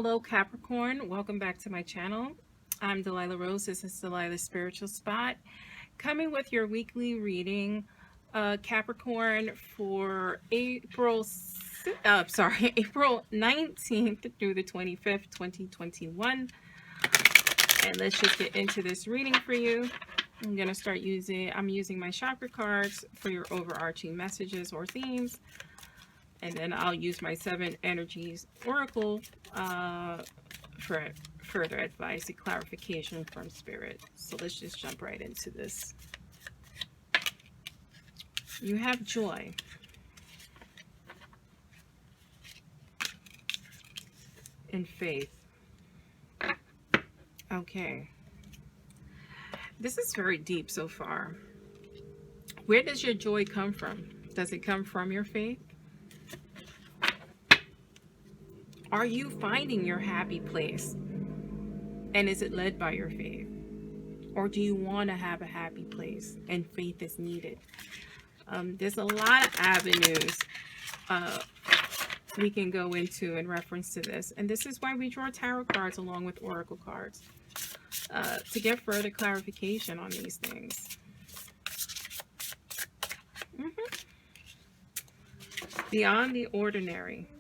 Hello Capricorn, welcome back to my channel. I'm Delilah Rose. This is Delilahs Spiritual Spot, coming with your weekly reading, Capricorn, for April 19th through the 25th, 2021. And let's just get into this reading for you. I'm using my chakra cards for your overarching messages or themes. And then I'll use my 7 energies oracle for further advice and clarification from spirit. So let's just jump right into this. You have joy. And faith. Okay. This is very deep so far. Where does your joy come from? Does it come from your faith? Are you finding your happy place? And is it led by your faith? Or do you want to have a happy place and faith is needed? There's a lot of avenues we can go into in reference to this. And this is why we draw tarot cards along with oracle cards, to get further clarification on these things. Beyond the ordinary.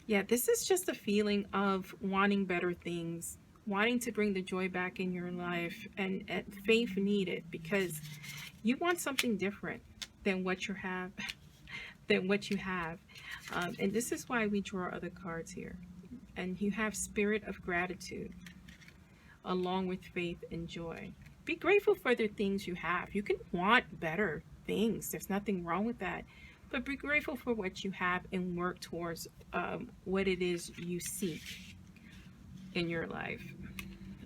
Yeah, this is just a feeling of wanting better things, wanting to bring the joy back in your life, and faith needed, because you want something different than what you have, and this is why we draw other cards here. And you have spirit of gratitude along with faith and joy. Be grateful for the things you have. You can want better things. There's nothing wrong with that. But be grateful for what you have and work towards what it is you seek in your life.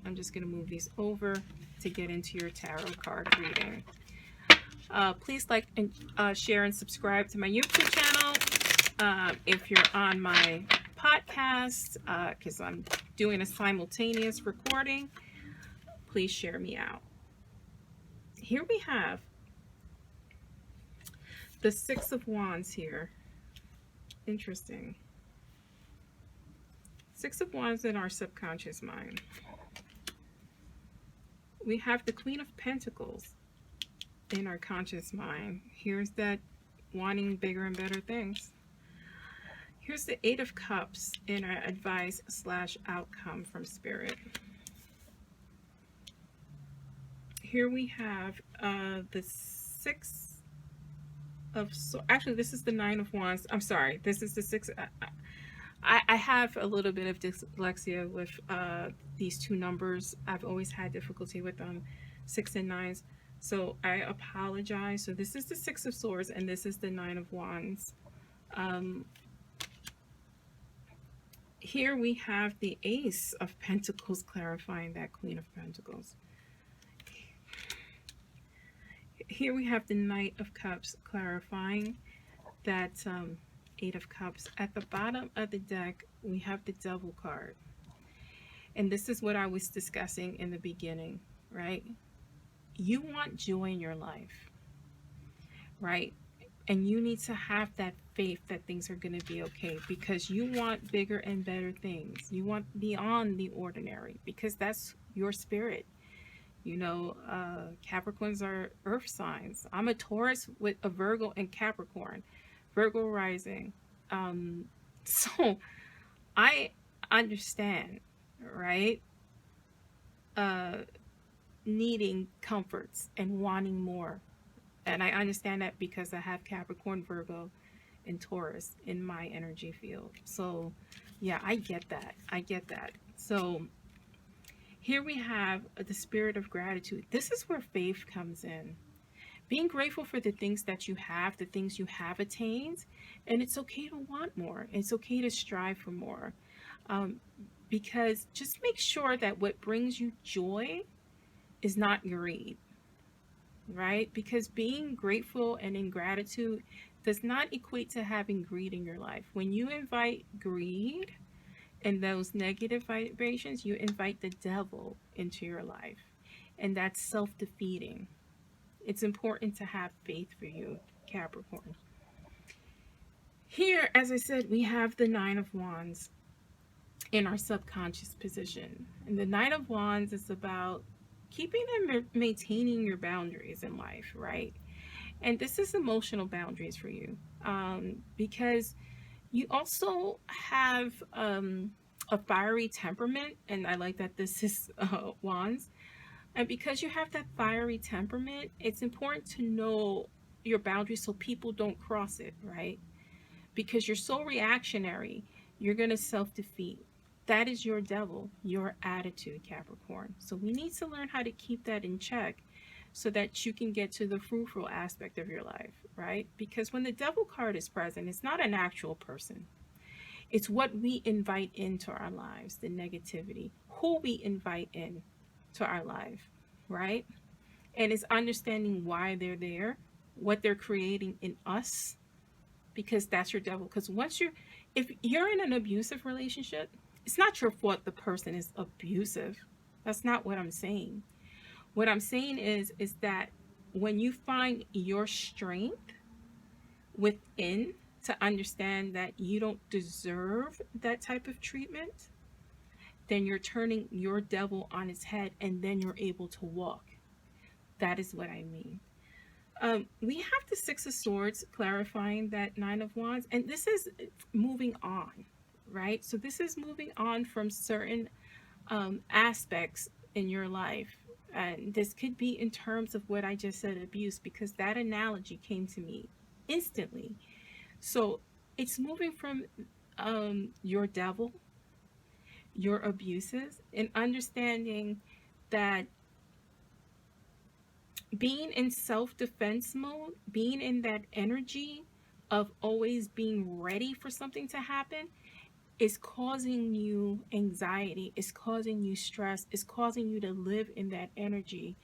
I'm just going to move these over to get into your tarot card reading. Please like and share and subscribe to my YouTube channel. If you're on my podcast, because I'm doing a simultaneous recording, please share me out. Here we have the 6 of Wands here. Interesting. 6 of Wands in our subconscious mind. We have the Queen of Pentacles in our conscious mind. Here's that wanting bigger and better things. Here's the 8 of Cups in our advice / outcome from spirit. Here we have the 6 of, so actually this is the 9 of Wands. I'm sorry, this is the 6. I have a little bit of dyslexia with these two numbers. I've always had difficulty with them, 6 and 9s. So I apologize. So this is the 6 of Swords and this is the 9 of Wands. Here we have the Ace of Pentacles clarifying that Queen of Pentacles. Here we have the Knight of Cups clarifying that 8 of Cups. At the bottom of the deck, we have the Devil card. And this is what I was discussing in the beginning, right? You want joy in your life, right? And you need to have that faith that things are going to be okay, because you want bigger and better things. You want beyond the ordinary, because that's your spirit. You know, Capricorns are earth signs. I'm a Taurus with a Virgo and Capricorn, Virgo rising. So I understand, right? Needing comforts and wanting more. And I understand that because I have Capricorn, Virgo, and Taurus in my energy field. So yeah, I get that. I get that. So here we have the spirit of gratitude. This is where faith comes in. Being grateful for the things that you have, the things you have attained. And it's okay to want more. It's okay to strive for more. Because just make sure that what brings you joy is not greed, right? Because being grateful and in gratitude does not equate to having greed in your life. When you invite greed and those negative vibrations, you invite the devil into your life. And that's self-defeating. It's important to have faith for you, Capricorn. Here, as I said, we have the 9 of Wands. in our subconscious position. And the Knight of Wands is about keeping and maintaining your boundaries in life, right? And this is emotional boundaries for you, because you also have a fiery temperament, and I like that this is Wands. And because you have that fiery temperament, it's important to know your boundaries so people don't cross it, right? Because you're so reactionary, you're going to self defeat. That is your devil, your attitude, Capricorn. So we need to learn how to keep that in check so that you can get to the fruitful aspect of your life, right? Because when the devil card is present, it's not an actual person. It's what we invite into our lives, the negativity, who we invite in to our life, right? And it's understanding why they're there, what they're creating in us, because that's your devil. Because if you're in an abusive relationship, it's not your fault the person is abusive. That's not what I'm saying. What I'm saying is that when you find your strength within to understand that you don't deserve that type of treatment, then you're turning your devil on its head and then you're able to walk. That is what I mean. We have the Six of Swords clarifying that Nine of Wands, and this is moving on, right? So this is moving on from certain aspects in your life. And this could be in terms of what I just said, abuse, because that analogy came to me instantly. So it's moving from your devil, your abuses, and understanding that being in self-defense mode, being in that energy of always being ready for something to happen, is causing you anxiety, is causing you stress, is causing you to live in that energy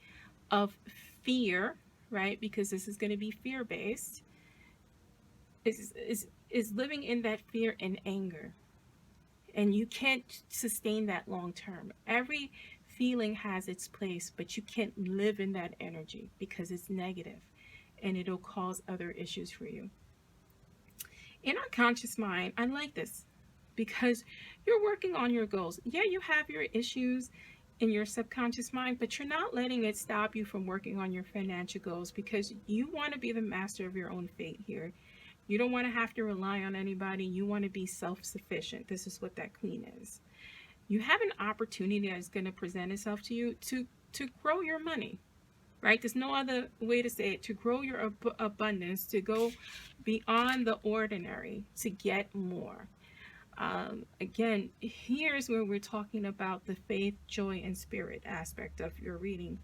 of fear, right? Because this is going to be fear based. Is living in that fear and anger, and you can't sustain that long term. Every feeling has its place, but you can't live in that energy because it's negative and it'll cause other issues for you. In our conscious mind, I like this because you're working on your goals. Yeah, you have your issues in your subconscious mind, but you're not letting it stop you from working on your financial goals because you want to be the master of your own fate here. You don't want to have to rely on anybody. You want to be self-sufficient. This is what that queen is. You have an opportunity that is going to present itself to you to grow your money, right? There's no other way to say it. To grow your abundance, to go beyond the ordinary, to get more. Again, here's where we're talking about the faith, joy, and spirit aspect of your reading.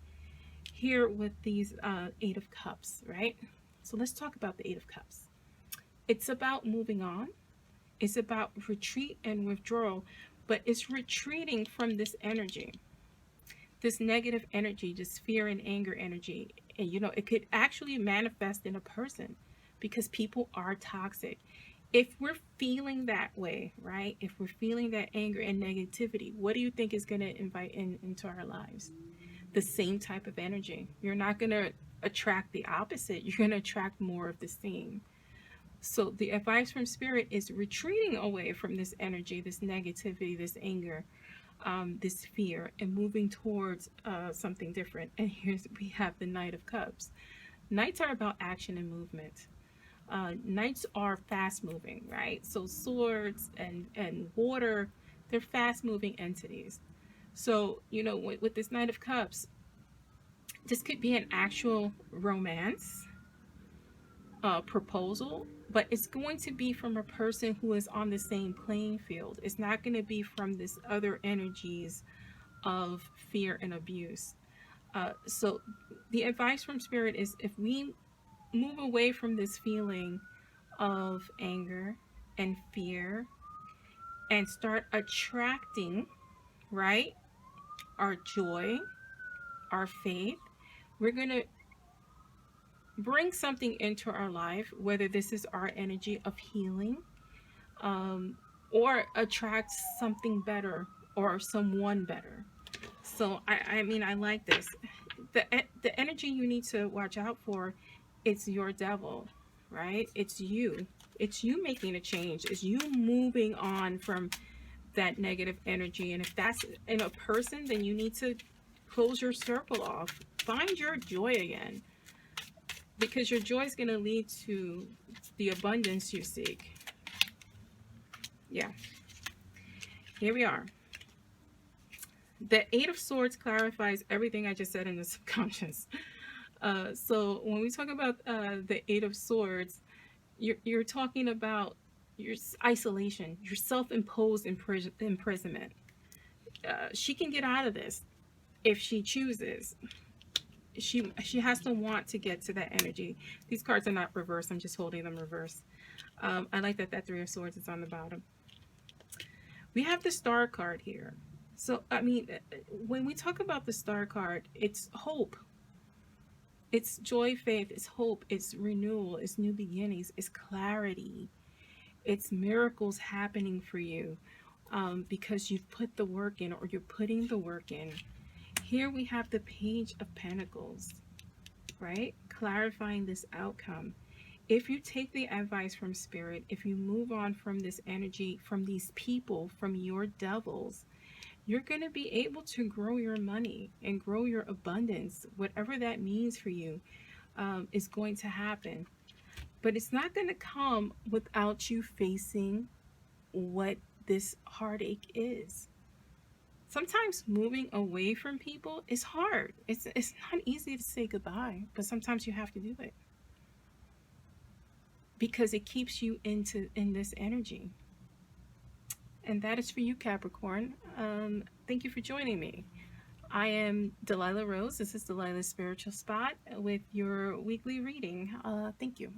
Here with these Eight of Cups, right? So let's talk about the Eight of Cups. It's about moving on. It's about retreat and withdrawal, but it's retreating from this energy, this negative energy, this fear and anger energy. And it could actually manifest in a person because people are toxic. If we're feeling that way, right? If we're feeling that anger and negativity, what do you think is going to invite into our lives? The same type of energy. You're not going to attract the opposite. You're going to attract more of the same. So the advice from spirit is retreating away from this energy, this negativity, this anger, this fear, and moving towards something different. And we have the Knight of Cups. Knights are about action and movement. Knights are fast moving, right? So swords and water, they're fast moving entities. So, with this Knight of Cups, this could be an actual romance proposal, but it's going to be from a person who is on the same playing field. It's not going to be from this other energies of fear and abuse. So the advice from spirit is, if we move away from this feeling of anger and fear and start attracting, right, our joy, our faith, we're going to bring something into our life, whether this is our energy of healing, or attract something better or someone better. So I like this. The energy you need to watch out for, it's your devil, right? It's you making a change. It's you moving on from that negative energy. And if that's in a person, then you need to close your circle off. Find your joy again, because your joy is going to lead to the abundance you seek. Yeah. Here we are. The Eight of Swords clarifies everything I just said in the subconscious. So when we talk about the Eight of Swords, you're talking about your isolation, your self-imposed imprisonment. She can get out of this if she chooses. She has to want to get to that energy. These cards are not reversed. I'm just holding them reversed. I like that Three of Swords is on the bottom. We have the Star card here. So, I mean, when we talk about the Star card, it's hope. It's joy, faith, it's hope, it's renewal, it's new beginnings, it's clarity. It's miracles happening for you because you've put the work in, or you're putting the work in. Here we have the Page of Pentacles, right? Clarifying this outcome. If you take the advice from Spirit, if you move on from this energy, from these people, from your devils, you're going to be able to grow your money and grow your abundance. Whatever that means for you is going to happen. But it's not going to come without you facing what this heartache is. Sometimes moving away from people is hard. It's not easy to say goodbye, but sometimes you have to do it, because it keeps you in this energy. And that is for you, Capricorn. Thank you for joining me. I am Delilah Rose. This is Delilah's Spiritual Spot with your weekly reading. Thank you.